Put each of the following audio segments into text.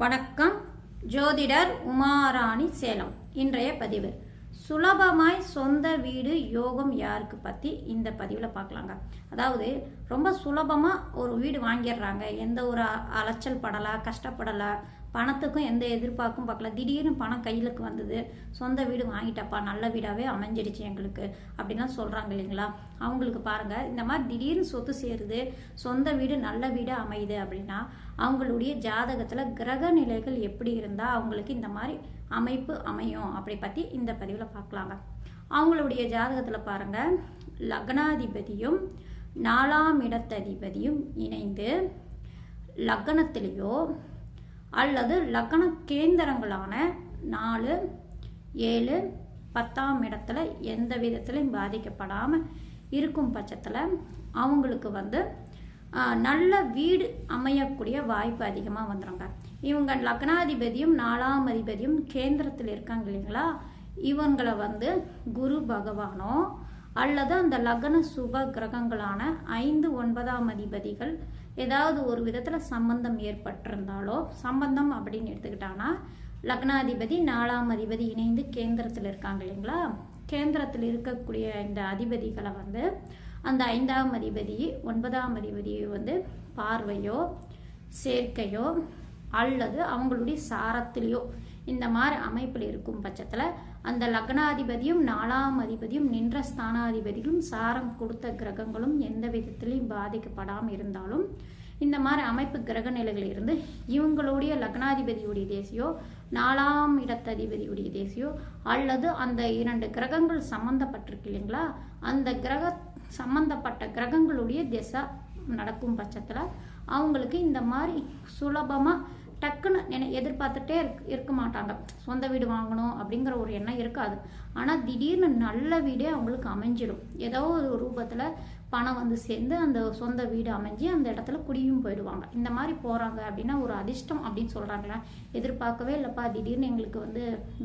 வணக்கம். ஜோதிடர் உமாராணி, சேலம். இன்றைய பதிவு சுலபமாய் சொந்த வீடு யோகம் யாருக்கு பற்றி இந்த பதிவில் பார்க்கலாங்க. அதாவது ரொம்ப சுலபமாக ஒரு வீடு வாங்கிடுறாங்க, எந்த ஒரு அலைச்சல் படலை, கஷ்டப்படலை, பணத்துக்கும் எந்த எதிர்பார்க்கும் பார்க்கல, திடீர்னு பணம் கையிலுக்கு வந்தது, சொந்த வீடு வாங்கிட்டப்பா, நல்ல வீடாகவே அமைஞ்சிடுச்சு எங்களுக்கு அப்படின்லாம் சொல்கிறாங்க இல்லைங்களா. அவங்களுக்கு பாருங்கள், இந்த மாதிரி திடீர்னு சொத்து சேருது, சொந்த வீடு நல்ல வீடாக அமையுது அப்படின்னா அவங்களுடைய ஜாதகத்தில் கிரக நிலைகள் எப்படி இருந்தால் அவங்களுக்கு இந்த மாதிரி அமைப்பு அமையும் அப்படி பற்றி இந்த பதிவில் பார்க்கலாங்க. அவங்களுடைய ஜாதகத்தில் பாருங்கள், லக்னாதிபதியும் 4ஆம் இடத்ததிபதியும் இணைந்து லக்னத்திலேயோ அல்லது லக்ன கேந்திரங்களான 4, 7, 10ஆம் இடத்துல எந்த விதத்திலையும் பாதிக்கப்படாமல் இருக்கும் பட்சத்தில் அவங்களுக்கு நல்ல வீடு அமையக்கூடிய வாய்ப்பு அதிகமாக வந்துடுங்க. இவங்க லக்னாதிபதியும் 4ஆம் அதிபதியும் கேந்திரத்தில் இருக்காங்க இல்லைங்களா, இவங்களை குரு பகவானோ அல்லது அந்த லக்ன சுப கிரகங்களான 5, 9ஆம் அதிபதிகள் ஏதாவது ஒரு விதத்தில் சம்பந்தம் ஏற்பட்டிருந்தாலோ, சம்பந்தம் அப்படின்னு எடுத்துக்கிட்டாங்கன்னா லக்னாதிபதி 4ஆம் அதிபதி இணைந்து கேந்திரத்தில் இருக்காங்க இல்லைங்களா, கேந்திரத்தில் இருக்கக்கூடிய இந்த அதிபதிகளை அந்த 5ஆம் அதிபதி 9ஆம் அதிபதியை பார்வையோ சேர்க்கையோ அல்லது அவங்களுடைய சாரத்திலேயோ இந்த மாதிரி அமைப்பில் இருக்கும் பட்சத்தில் அந்த லக்னாதிபதியும் 4ஆம் அதிபதியும் நின்ற ஸ்தானாதிபதிகளும் சாரம் கொடுத்த கிரகங்களும் எந்த விதத்திலையும் பாதிக்கப்படாமல் இருந்தாலும் இந்த மாதிரி அமைப்பு கிரக நிலைகள் இருந்து இவங்களுடைய லக்னாதிபதியுடைய தேசியோ 4ஆம் இடத்ததிபதியுடைய தேசியோ அல்லது அந்த 2 கிரகங்கள் சம்பந்தப்பட்டிருக்கு இல்லைங்களா, அந்த கிரக சம்பந்தப்பட்ட கிரகங்களுடைய திசை நடக்கும் பட்சத்தில் அவங்களுக்கு இந்த மாதிரி சுலபமாக டக்குன்னு எதிர்பார்த்துட்டே இருக்க மாட்டாங்க. சொந்த வீடு வாங்கணும் அப்படிங்கிற ஒரு எண்ணம் இருக்காது. ஆனால் திடீர்னு நல்ல வீடே அவங்களுக்கு அமைஞ்சிடும். ஏதோ ஒரு ரூபத்தில் பணம் சேர்ந்து அந்த சொந்த வீடு அமைஞ்சு அந்த இடத்துல குடியும் போயிடுவாங்க. இந்த மாதிரி போகிறாங்க அப்படின்னா ஒரு அதிர்ஷ்டம் அப்படின்னு சொல்கிறாங்களே, எதிர்பார்க்கவே இல்லைப்பா, திடீர்னு எங்களுக்கு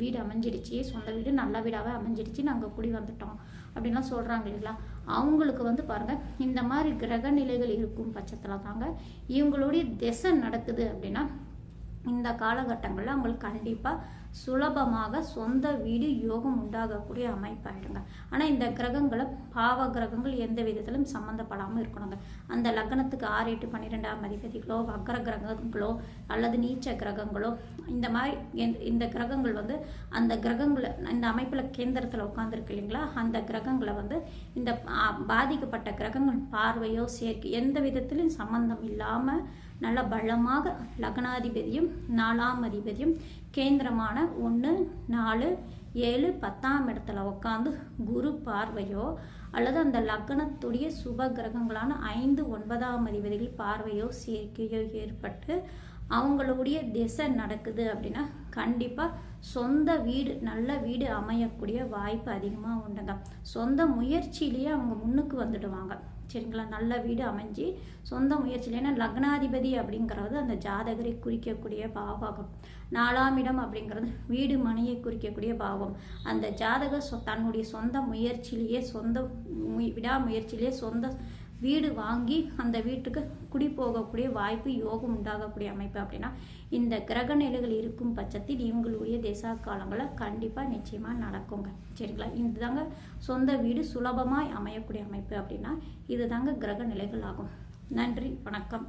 வீடு அமைஞ்சிடுச்சு, சொந்த வீடு நல்ல வீடாகவே அமைஞ்சிடுச்சு, நாங்கள் குடி வந்துட்டோம் அப்படின்லாம் சொல்கிறாங்க இல்லைங்களா. அவங்களுக்கு பாருங்கள், இந்த மாதிரி கிரக நிலைகள் இருக்கும் பட்சத்தில் தாங்க இவங்களுடைய திசை நடக்குது அப்படின்னா இந்த காலகட்டங்களில் அவங்களுக்கு கண்டிப்பாக சுலபமாக சொந்த வீடு யோகம் உண்டாகக்கூடிய அமைப்பாயிடுங்க. ஆனால் இந்த கிரகங்களை பாவ கிரகங்கள் எந்த விதத்திலும் சம்மந்தப்படாமல் இருக்கணுங்க. அந்த லக்னத்துக்கு 6, 8, 12ஆம் அதிபதிகளோ வக்ர கிரகங்களோ அல்லது நீச்ச கிரகங்களோ இந்த மாதிரி இந்த கிரகங்கள் அந்த கிரகங்களை இந்த அமைப்பில் கேந்திரத்தில் உட்காந்துருக்கு இல்லைங்களா, அந்த கிரகங்களை இந்த பாதிக்கப்பட்ட கிரகங்கள் பார்வையோ சேர்க்கை எந்த விதத்திலும் சம்பந்தம் இல்லாமல் நல்ல பலமாக லக்னாதிபதியும் 4ஆம் அதிபதியும் கேந்திரமான 1, 4, 7, 10ஆம் இடத்துல உட்காந்து குரு பார்வையோ அல்லது அந்த லக்னத்துடைய சுப கிரகங்களான 5, 9ஆம் அதிபதிகள் பார்வையோ சேர்க்கையோ ஏற்பட்டு அவங்களுடைய திசை நடக்குது அப்படின்னா கண்டிப்பாக சொந்த வீடு நல்ல வீடு அமையக்கூடிய வாய்ப்பு அதிகமாக உண்டுங்க. சொந்த முயற்சியிலேயே அவங்க முன்னுக்கு வந்துடுவாங்க. சரிங்களா, நல்ல வீடு அமைஞ்சு சொந்த முயற்சியில். ஏன்னா லக்னாதிபதி அப்படிங்கிறது அந்த ஜாதகரை குறிக்கக்கூடிய பாவகம், 4ஆம் இடம் அப்படிங்கிறது வீடு மனையை குறிக்கக்கூடிய பாவம். அந்த ஜாதகர் தன்னுடைய சொந்த முயற்சியிலேயே விடாமுயற்சியிலேயே சொந்த வீடு வாங்கி அந்த வீட்டுக்கு குடி போகக்கூடிய வாய்ப்பு யோகம் உண்டாகக்கூடிய அமைப்பு அப்படின்னா இந்த கிரக நிலைகள் இருக்கும் பட்சத்தில் இவங்களுடைய தேசா காலங்களை கண்டிப்பாக நிச்சயமாக நடக்குங்க. சரிங்களா, இதுதாங்க சொந்த வீடு சுலபமாய் அமையக்கூடிய அமைப்பு அப்படின்னா இதுதாங்க கிரக நிலைகள் ஆகும். நன்றி, வணக்கம்.